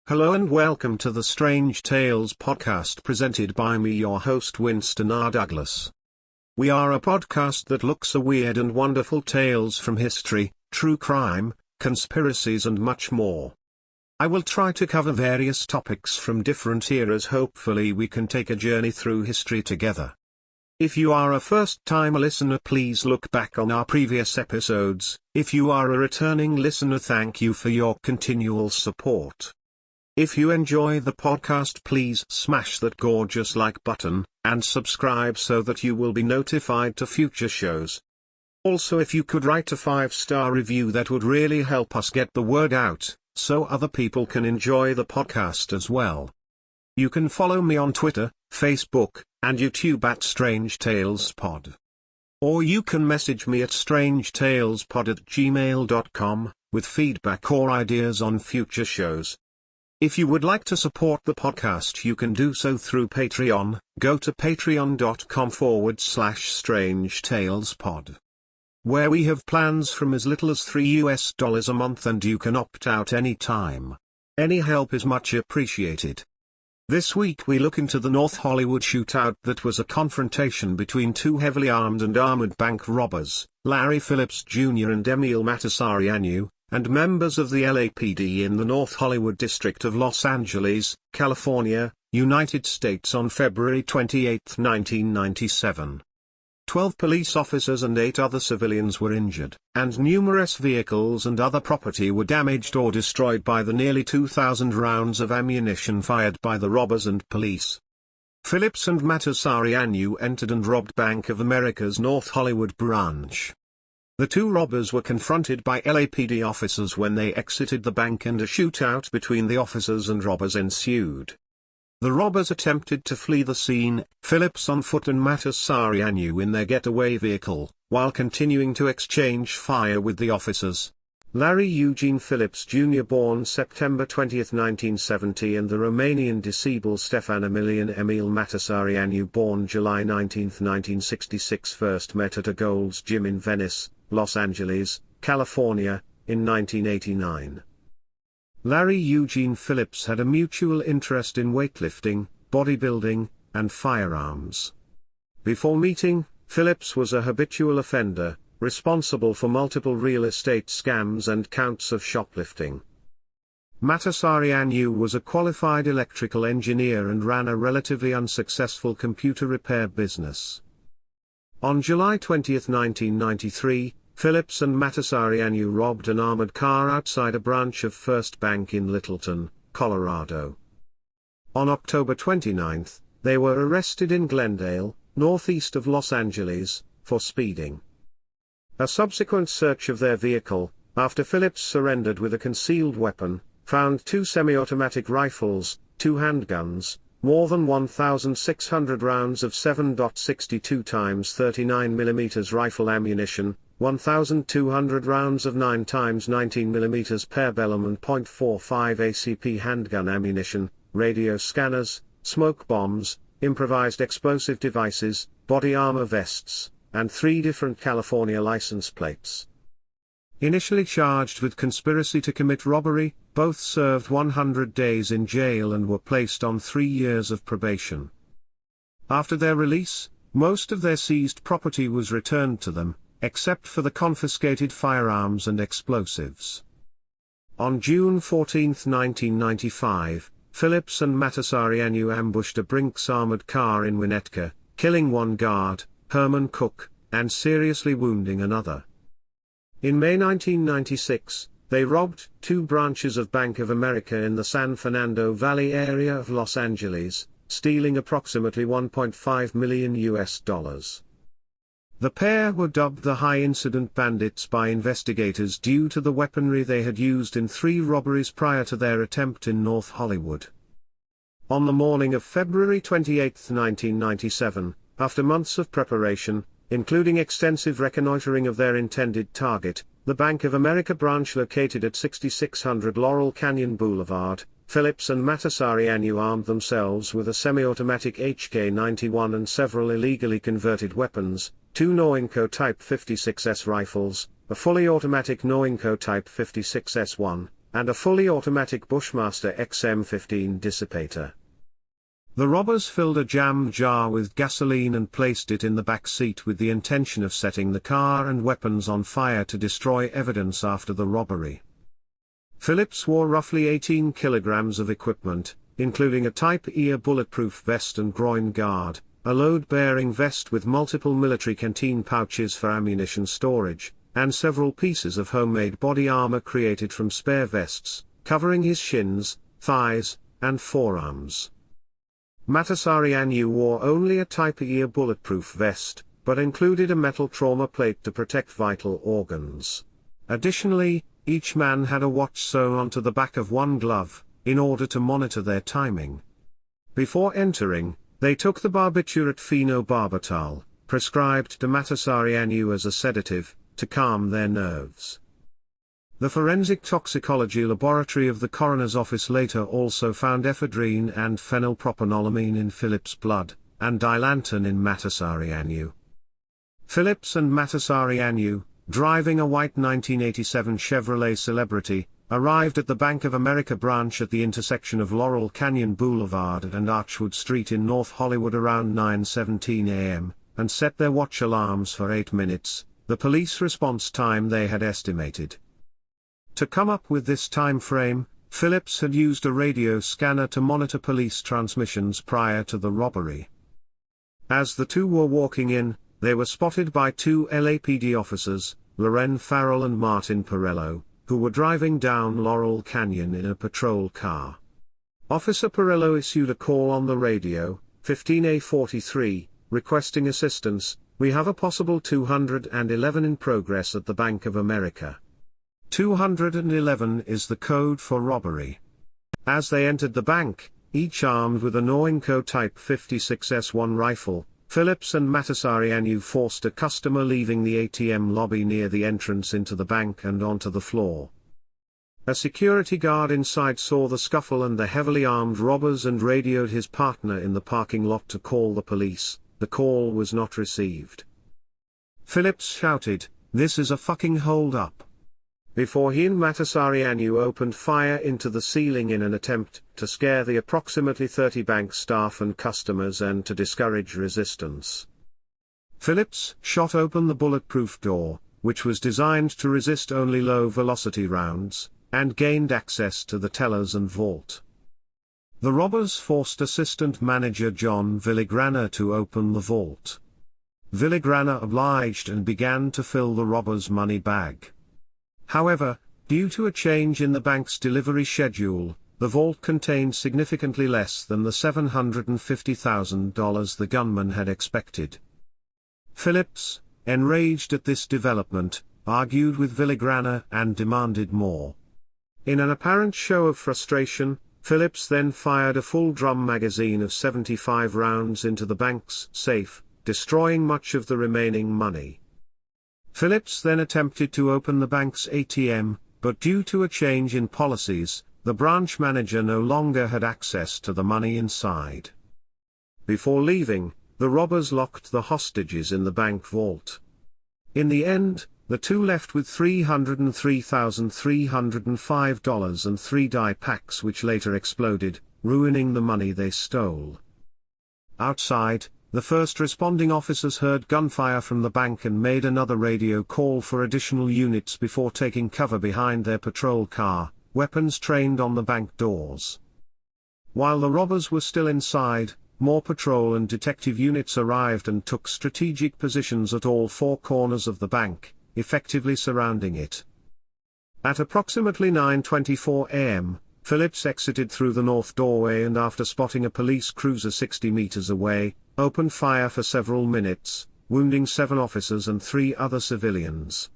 Hello and welcome to the Strange Tales podcast presented by me, your host Winston R. Douglas. We are a podcast that looks at weird and wonderful tales from history, true crime, conspiracies and much more. I will try to cover various topics from different eras. Hopefully we can take a journey through history together. If you are a first-time listener, please look back on our previous episodes. If you are a returning listener, thank you for your continual support. If you enjoy the podcast, please smash that gorgeous like button, and subscribe so that you will be notified to future shows. Also, if you could write a 5-star review, that would really help us get the word out, so other people can enjoy the podcast as well. You can follow me on Twitter, Facebook, and YouTube at Strange Tales Pod. Or you can message me at strangetalespod@gmail.com, with feedback or ideas on future shows. If you would like to support the podcast, you can do so through Patreon. Go to patreon.com/strangetalespod, where we have plans from as little as $3 a month, and you can opt out any time. Any help is much appreciated. This week we look into the North Hollywood shootout that was a confrontation between two heavily armed and armored bank robbers, Larry Phillips Jr. and Emil Mătăsăreanu, and members of the LAPD in the North Hollywood district of Los Angeles, California, United States on February 28, 1997. 12 police officers and 8 other civilians were injured, and numerous vehicles and other property were damaged or destroyed by the nearly 2,000 rounds of ammunition fired by the robbers and police. Phillips and Matasareanu entered and robbed Bank of America's North Hollywood branch. The two robbers were confronted by LAPD officers when they exited the bank, and a shootout between the officers and robbers ensued. The robbers attempted to flee the scene, Phillips on foot and Matasareanu in their getaway vehicle, while continuing to exchange fire with the officers. Larry Eugene Phillips Jr., born September 20, 1970, and the Romanian disciple Stefan Emilian Emil Mătăsăreanu, born July 19, 1966, first met at a Gold's Gym in Venice, Los Angeles, California, in 1989. Larry Eugene Phillips had a mutual interest in weightlifting, bodybuilding, and firearms. Before meeting, Phillips was a habitual offender, responsible for multiple real estate scams and counts of shoplifting. Mătăsăreanu was a qualified electrical engineer and ran a relatively unsuccessful computer repair business. On July 20, 1993, Phillips and Mătăsăreanu robbed an armored car outside a branch of First Bank in Littleton, Colorado. On October 29, they were arrested in Glendale, northeast of Los Angeles, for speeding. A subsequent search of their vehicle, after Phillips surrendered with a concealed weapon, found 2 semi-automatic rifles, 2 handguns, more than 1,600 rounds of 7.62 x 39 mm rifle ammunition, 1,200 rounds of 9 x 19 mm parabellum and .45 ACP handgun ammunition, radio scanners, smoke bombs, improvised explosive devices, body armor vests, and 3 different California license plates. Initially charged with conspiracy to commit robbery, both served 100 days in jail and were placed on 3 years of probation. After their release, most of their seized property was returned to them, except for the confiscated firearms and explosives. On June 14, 1995, Phillips and Mătăsăreanu ambushed a Brinks armored car in Winnetka, killing one guard, Herman Cook, and seriously wounding another. In May 1996, they robbed 2 branches of Bank of America in the San Fernando Valley area of Los Angeles, stealing approximately $1.5 million. The pair were dubbed the high-incident bandits by investigators due to the weaponry they had used in 3 robberies prior to their attempt in North Hollywood. On the morning of February 28, 1997, after months of preparation, including extensive reconnoitering of their intended target, the Bank of America branch located at 6600 Laurel Canyon Boulevard, Phillips and Mătăsăreanu armed themselves with a semi-automatic HK-91 and several illegally converted weapons, 2 Norinco Type 56S rifles, a fully automatic Norinco Type 56S1, and a fully automatic Bushmaster XM15 dissipator. The robbers filled a jam jar with gasoline and placed it in the back seat with the intention of setting the car and weapons on fire to destroy evidence after the robbery. Phillips wore roughly 18 kilograms of equipment, including a Type E bulletproof vest and groin guard, a load-bearing vest with multiple military canteen pouches for ammunition storage, and several pieces of homemade body armor created from spare vests, covering his shins, thighs, and forearms. Matasareanu wore only a Type E bulletproof vest, but included a metal trauma plate to protect vital organs. Additionally, each man had a watch sewn onto the back of one glove, in order to monitor their timing. Before entering, they took the barbiturate phenobarbital, prescribed to Matasareanu as a sedative, to calm their nerves. The forensic toxicology laboratory of the coroner's office later also found ephedrine and phenylpropanolamine in Phillips' blood, and dilanthane in Matasareanu. Phillips and Matasareanu, driving a white 1987 Chevrolet Celebrity, arrived at the Bank of America branch at the intersection of Laurel Canyon Boulevard and Archwood Street in North Hollywood around 9:17 a.m., and set their watch alarms for 8 minutes, the police response time they had estimated. To come up with this time frame, Phillips had used a radio scanner to monitor police transmissions prior to the robbery. As the two were walking in, they were spotted by two LAPD officers, Loren Farrell and Martin Perello, who were driving down Laurel Canyon in a patrol car. Officer Perello issued a call on the radio, 15A43, requesting assistance. "We have a possible 211 in progress at the Bank of America." 211 is the code for robbery. As they entered the bank, each armed with a Norinco Type 56S1 rifle, Phillips and Matasareanu forced a customer leaving the ATM lobby near the entrance into the bank and onto the floor. A security guard inside saw the scuffle and the heavily armed robbers and radioed his partner in the parking lot to call the police. The call was not received. Phillips shouted, "This is a fucking hold-up," before he and Matasareanu opened fire into the ceiling in an attempt to scare the approximately 30 bank staff and customers and to discourage resistance. Phillips shot open the bulletproof door, which was designed to resist only low-velocity rounds, and gained access to the tellers and vault. The robbers forced assistant manager John Villagrana to open the vault. Villagrana obliged and began to fill the robbers' money bag. However, due to a change in the bank's delivery schedule, the vault contained significantly less than the $750,000 the gunman had expected. Phillips, enraged at this development, argued with Villagrana and demanded more. In an apparent show of frustration, Phillips then fired a full drum magazine of 75 rounds into the bank's safe, destroying much of the remaining money. Phillips then attempted to open the bank's ATM, but due to a change in policies, the branch manager no longer had access to the money inside. Before leaving, the robbers locked the hostages in the bank vault. In the end, the two left with $303,305 and 3 die packs which later exploded, ruining the money they stole. Outside, the first responding officers heard gunfire from the bank and made another radio call for additional units before taking cover behind their patrol car, weapons trained on the bank doors. While the robbers were still inside, more patrol and detective units arrived and took strategic positions at all 4 corners of the bank, effectively surrounding it. At approximately 9:24 a.m., Phillips exited through the north doorway and after spotting a police cruiser 60 meters away, opened fire for several minutes, wounding 7 officers and 3 other civilians.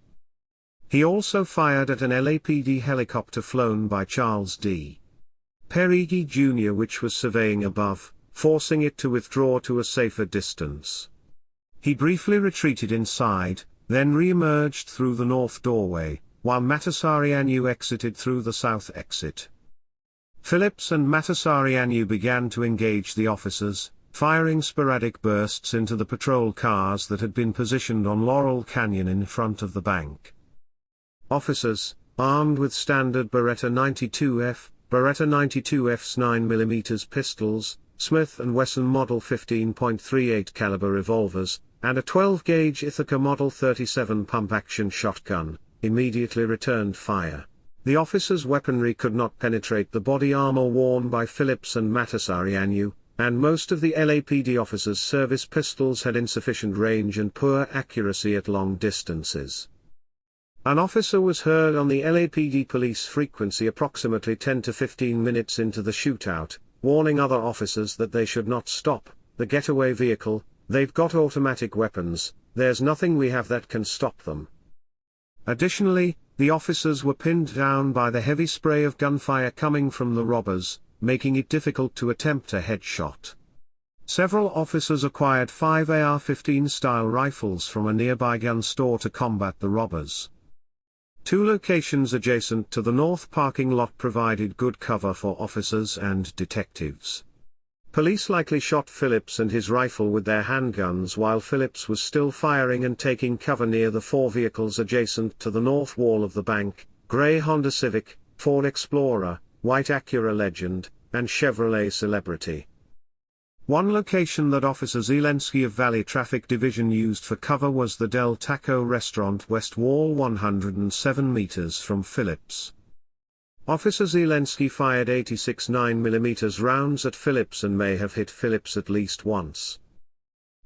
He also fired at an LAPD helicopter flown by Charles D. Perigi Jr. which was surveying above, forcing it to withdraw to a safer distance. He briefly retreated inside, then re-emerged through the north doorway, while Matasareanu exited through the south exit. Phillips and Matasareanu began to engage the officers, firing sporadic bursts into the patrol cars that had been positioned on Laurel Canyon in front of the bank. Officers, armed with standard Beretta 92F, Beretta 92F's 9mm pistols, Smith & Wesson Model 15.38 caliber revolvers, and a 12-gauge Ithaca Model 37 pump-action shotgun, immediately returned fire. The officer's weaponry could not penetrate the body armor worn by Phillips and Matasareanu, and most of the LAPD officers' service pistols had insufficient range and poor accuracy at long distances. An officer was heard on the LAPD police frequency approximately 10 to 15 minutes into the shootout, warning other officers that they should not stop the getaway vehicle. "They've got automatic weapons, there's nothing we have that can stop them." Additionally, the officers were pinned down by the heavy spray of gunfire coming from the robbers, making it difficult to attempt a headshot. Several officers acquired 5 AR-15 style rifles from a nearby gun store to combat the robbers. 2 locations adjacent to the north parking lot provided good cover for officers and detectives. Police likely shot Phillips and his rifle with their handguns while Phillips was still firing and taking cover near the 4 vehicles adjacent to the north wall of the bank: gray Honda Civic, Ford Explorer, white Acura Legend, and Chevrolet Celebrity. One location that Officer Zelensky of Valley Traffic Division used for cover was the Del Taco restaurant west wall 107 meters from Phillips. Officer Zelensky fired 86 9mm rounds at Phillips and may have hit Phillips at least once.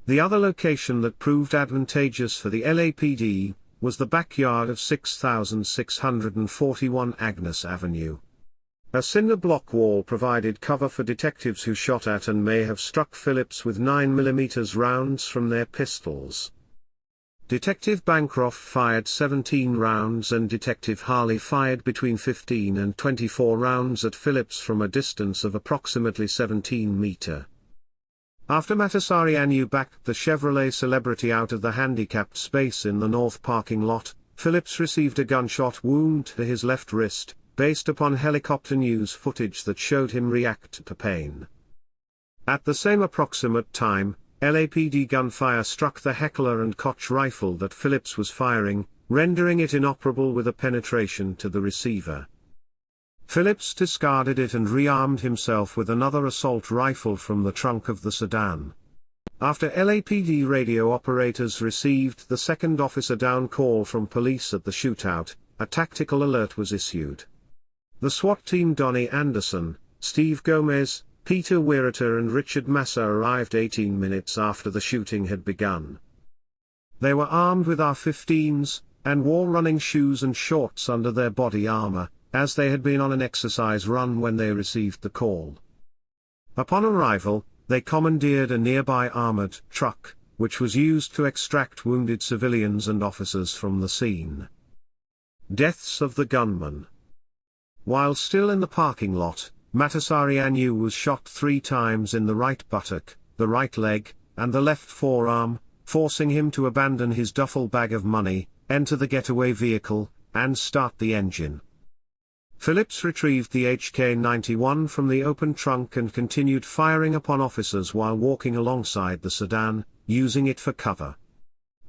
The other location that proved advantageous for the LAPD was the backyard of 6641 Agnes Avenue. A cinder block wall provided cover for detectives who shot at and may have struck Phillips with 9mm rounds from their pistols. Detective Bancroft fired 17 rounds and Detective Harley fired between 15 and 24 rounds at Phillips from a distance of approximately 17 meters. After Matasareanu backed the Chevrolet Celebrity out of the handicapped space in the north parking lot, Phillips received a gunshot wound to his left wrist, based upon helicopter news footage that showed him react to pain. At the same approximate time, LAPD gunfire struck the Heckler & Koch rifle that Phillips was firing, rendering it inoperable with a penetration to the receiver. Phillips discarded it and rearmed himself with another assault rifle from the trunk of the sedan. After LAPD radio operators received the second officer down call from police at the shootout, a tactical alert was issued. The SWAT team Donnie Anderson, Steve Gomez, Peter Weiriter and Richard Massa arrived 18 minutes after the shooting had begun. They were armed with AR-15s, and wore running shoes and shorts under their body armor, as they had been on an exercise run when they received the call. Upon arrival, they commandeered a nearby armored truck, which was used to extract wounded civilians and officers from the scene. Deaths of the gunman. While still in the parking lot, Matasareanu was shot 3 times in the right buttock, the right leg, and the left forearm, forcing him to abandon his duffel bag of money, enter the getaway vehicle, and start the engine. Phillips retrieved the HK-91 from the open trunk and continued firing upon officers while walking alongside the sedan, using it for cover.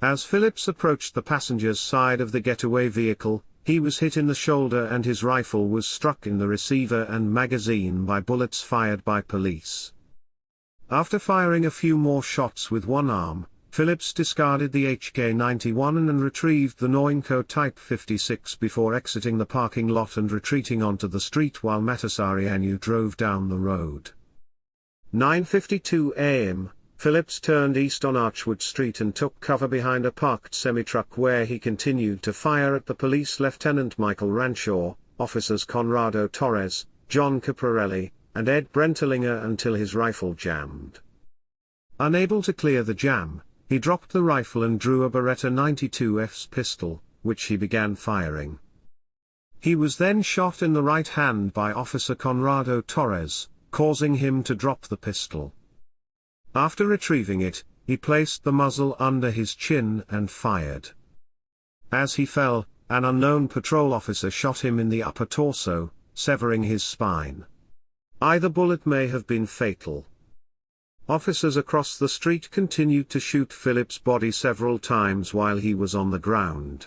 As Phillips approached the passenger's side of the getaway vehicle, he was hit in the shoulder and his rifle was struck in the receiver and magazine by bullets fired by police. After firing a few more shots with one arm, Phillips discarded the HK-91 and retrieved the Noinco Type 56 before exiting the parking lot and retreating onto the street while Matasareanu drove down the road. 9:52 a.m., Phillips turned east on Archwood Street and took cover behind a parked semi-truck where he continued to fire at the police Lieutenant Michael Ranshaw, officers Conrado Torres, John Caporelli, and Ed Brentelinger until his rifle jammed. Unable to clear the jam, he dropped the rifle and drew a Beretta 92F's pistol, which he began firing. He was then shot in the right hand by Officer Conrado Torres, causing him to drop the pistol. After retrieving it, he placed the muzzle under his chin and fired. As he fell, an unknown patrol officer shot him in the upper torso, severing his spine. Either bullet may have been fatal. Officers across the street continued to shoot Phillips' body several times while he was on the ground.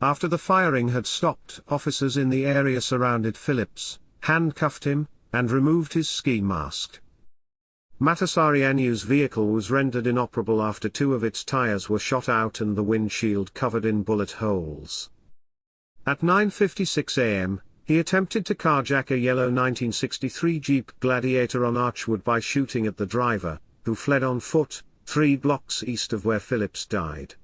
After the firing had stopped, officers in the area surrounded Phillips, handcuffed him, and removed his ski mask. Matasareanu's vehicle was rendered inoperable after 2 of its tires were shot out and the windshield covered in bullet holes. At 9:56 a.m., he attempted to carjack a yellow 1963 Jeep Gladiator on Archwood by shooting at the driver, who fled on foot, 3 blocks east of where Phillips died.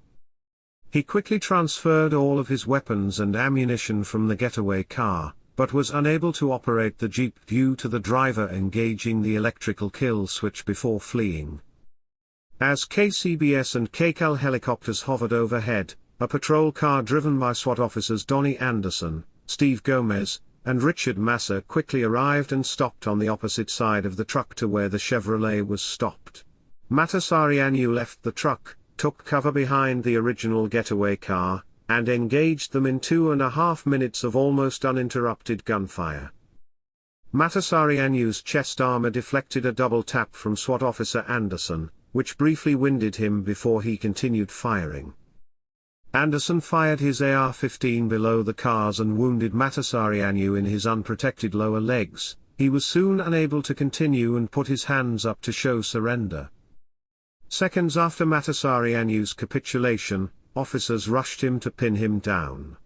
He quickly transferred all of his weapons and ammunition from the getaway car, but was unable to operate the Jeep due to the driver engaging the electrical kill switch before fleeing. As KCBS and KCAL helicopters hovered overhead, a patrol car driven by SWAT officers Donnie Anderson, Steve Gomez, and Richard Massa quickly arrived and stopped on the opposite side of the truck to where the Chevrolet was stopped. Matasareanu left the truck, took cover behind the original getaway car, and engaged them in 2.5 minutes of almost uninterrupted gunfire. Matasareanu's chest armor deflected a double tap from SWAT officer Anderson, which briefly winded him before he continued firing. Anderson fired his AR-15 below the cars and wounded Matasareanu in his unprotected lower legs. He was soon unable to continue and put his hands up to show surrender. Seconds after Matasareanu's capitulation, officers rushed him to pin him down.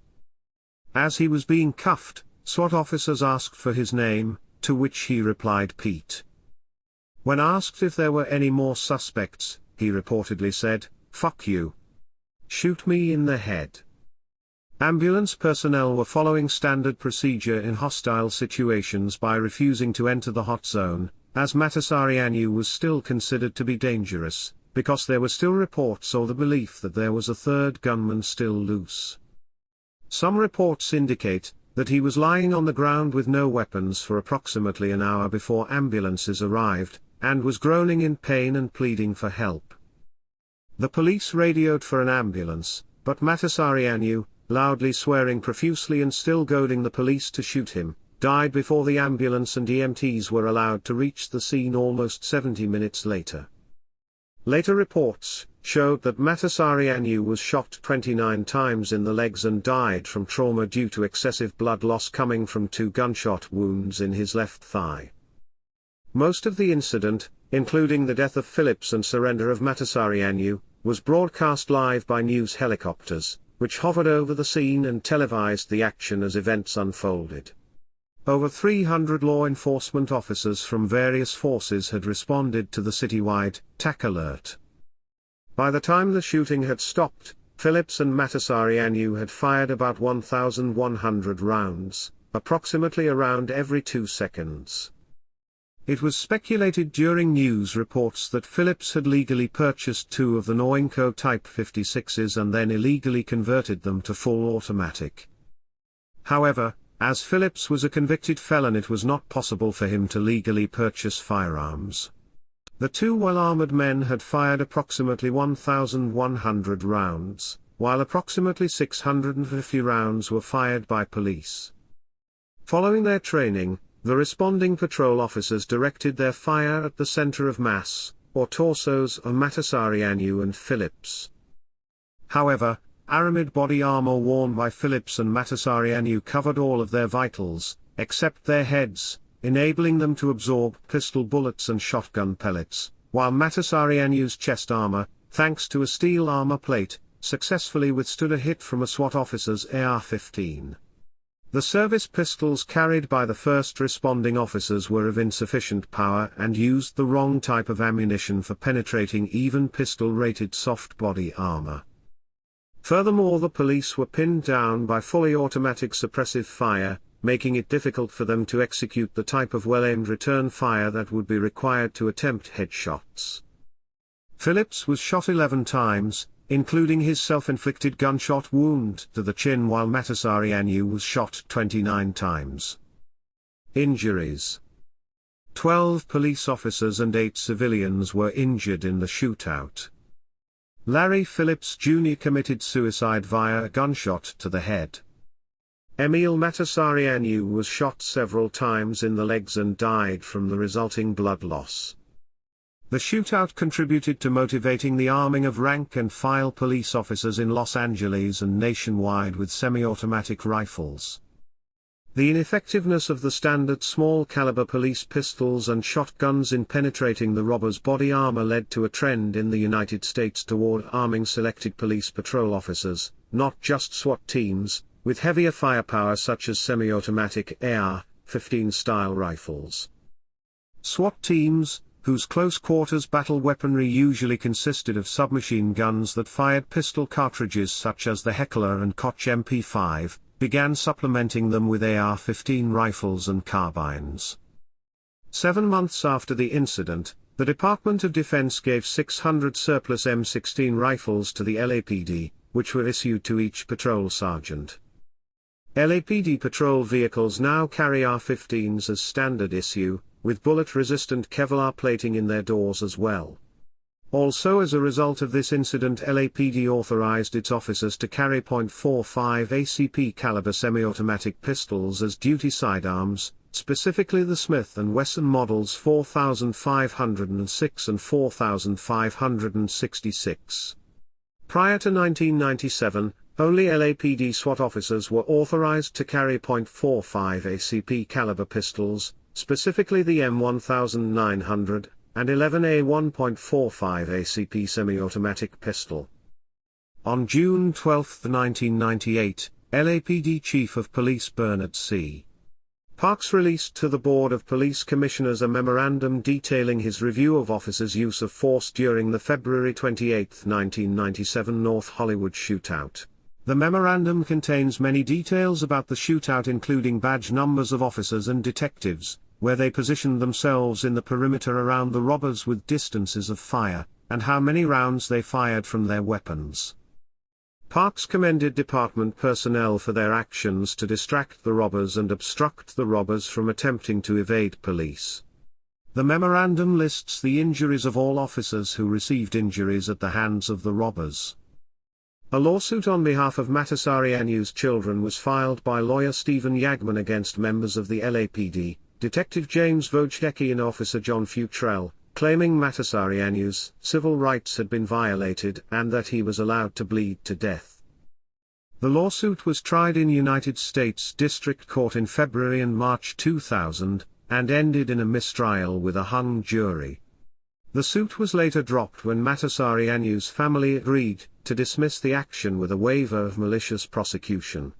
As he was being cuffed, SWAT officers asked for his name, to which he replied Pete. When asked if there were any more suspects, he reportedly said, "Fuck you. Shoot me in the head." Ambulance personnel were following standard procedure in hostile situations by refusing to enter the hot zone, as Matasareanu was still considered to be dangerous, because there were still reports or the belief that there was a third gunman still loose. Some reports indicate that he was lying on the ground with no weapons for approximately an hour before ambulances arrived, and was groaning in pain and pleading for help. The police radioed for an ambulance, but Matasareanu, loudly swearing profusely and still goading the police to shoot him, died before the ambulance and EMTs were allowed to reach the scene almost 70 minutes later. Later reports showed that Matasareanu was shot 29 times in the legs and died from trauma due to excessive blood loss coming from 2 gunshot wounds in his left thigh. Most of the incident, including the death of Phillips and surrender of Matasareanu, was broadcast live by news helicopters, which hovered over the scene and televised the action as events unfolded. Over 300 law enforcement officers from various forces had responded to the citywide TAC alert. By the time the shooting had stopped, Phillips and Matasareanu had fired about 1,100 rounds, approximately around every 2 seconds. It was speculated during news reports that Phillips had legally purchased 2 of the Noinco Type 56s and then illegally converted them to full automatic. However, as Phillips was a convicted felon, it was not possible for him to legally purchase firearms. The 2 well-armored men had fired approximately 1,100 rounds, while approximately 650 rounds were fired by police. Following their training, the responding patrol officers directed their fire at the center of mass, or torsos of Matasareanu and Phillips. However, aramid body armor worn by Phillips and Matasareanu covered all of their vitals, except their heads, enabling them to absorb pistol bullets and shotgun pellets, while Matasareanu's chest armor, thanks to a steel armor plate, successfully withstood a hit from a SWAT officer's AR-15. The service pistols carried by the first responding officers were of insufficient power and used the wrong type of ammunition for penetrating even pistol-rated soft body armor. Furthermore, the police were pinned down by fully automatic suppressive fire, making it difficult for them to execute the type of well-aimed return fire that would be required to attempt headshots. Phillips was shot 11 times, including his self-inflicted gunshot wound to the chin, while Matasareanu was shot 29 times. Injuries: 12 police officers and 8 civilians were injured in the shootout. Larry Phillips Jr. committed suicide via a gunshot to the head. Emil Mătăsăreanu was shot several times in the legs and died from the resulting blood loss. The shootout contributed to motivating the arming of rank-and-file police officers in Los Angeles and nationwide with semi-automatic rifles. The ineffectiveness of the standard small-caliber police pistols and shotguns in penetrating the robbers' body armor led to a trend in the United States toward arming selected police patrol officers, not just SWAT teams, with heavier firepower such as semi-automatic AR-15 style rifles. SWAT teams, whose close-quarters battle weaponry usually consisted of submachine guns that fired pistol cartridges such as the Heckler and Koch MP5, began supplementing them with AR-15 rifles and carbines. 7 months after the incident, the Department of Defense gave 600 surplus M16 rifles to the LAPD, which were issued to each patrol sergeant. LAPD patrol vehicles now carry AR-15s as standard issue, with bullet-resistant Kevlar plating in their doors as well. Also, as a result of this incident, LAPD authorized its officers to carry .45 ACP caliber semi-automatic pistols as duty sidearms, specifically the Smith & Wesson models 4506 and 4566. Prior to 1997, only LAPD SWAT officers were authorized to carry .45 ACP caliber pistols, specifically the M1900, and 11A 1.45 ACP semi-automatic pistol. On June 12, 1998, LAPD Chief of Police Bernard C. Parks released to the Board of Police Commissioners a memorandum detailing his review of officers' use of force during the February 28, 1997 North Hollywood shootout. The memorandum contains many details about the shootout, including badge numbers of officers and detectives, where they positioned themselves in the perimeter around the robbers with distances of fire, and how many rounds they fired from their weapons. Parks commended department personnel for their actions to distract the robbers and obstruct the robbers from attempting to evade police. The memorandum lists the injuries of all officers who received injuries at the hands of the robbers. A lawsuit on behalf of Matasareanu's children was filed by lawyer Stephen Yagman against members of the LAPD, Detective James Wojcicki and Officer John Futrell, claiming Matasareanu's civil rights had been violated and that he was allowed to bleed to death. The lawsuit was tried in United States District Court in February and March 2000, and ended in a mistrial with a hung jury. The suit was later dropped when Matasareanu's family agreed to dismiss the action with a waiver of malicious prosecution.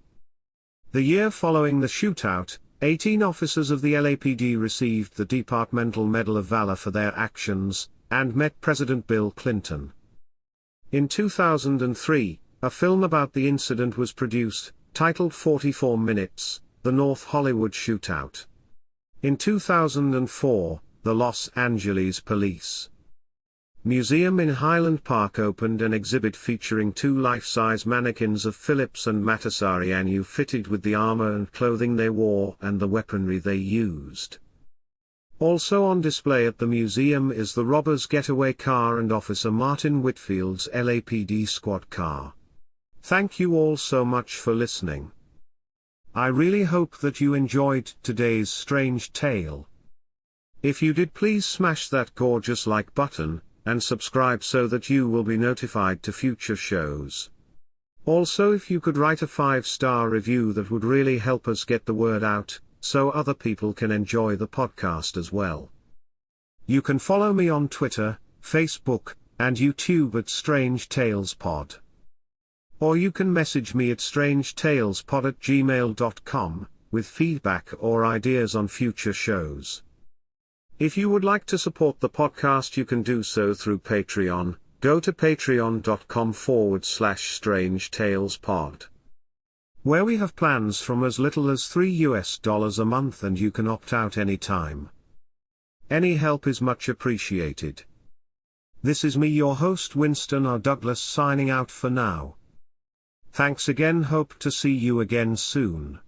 The year following the shootout, 18 officers of the LAPD received the Departmental Medal of Valor for their actions, and met President Bill Clinton. In 2003, a film about the incident was produced, titled 44 Minutes, The North Hollywood Shootout. In 2004, the Los Angeles Police Museum in Highland Park opened an exhibit featuring 2 life-size mannequins of Phillips and Matasareanu fitted with the armor and clothing they wore and the weaponry they used. Also on display at the museum is the robbers' getaway car and Officer Martin Whitfield's LAPD squad car. Thank you all so much for listening. I really hope that you enjoyed today's strange tale. If you did, please smash that gorgeous like button, and subscribe so that you will be notified to future shows. Also, if you could write a 5-star review, that would really help us get the word out, so other people can enjoy the podcast as well. You can follow me on Twitter, Facebook, and YouTube at Strange Tales Pod. Or you can message me at strangetalespod@gmail.com, with feedback or ideas on future shows. If you would like to support the podcast, you can do so through Patreon. Go to patreon.com/strangetalespod, where we have plans from as little as $3 a month, and you can opt out anytime. Any help is much appreciated. This is me, your host Winston R. Douglas, signing out for now. Thanks again, hope to see you again soon.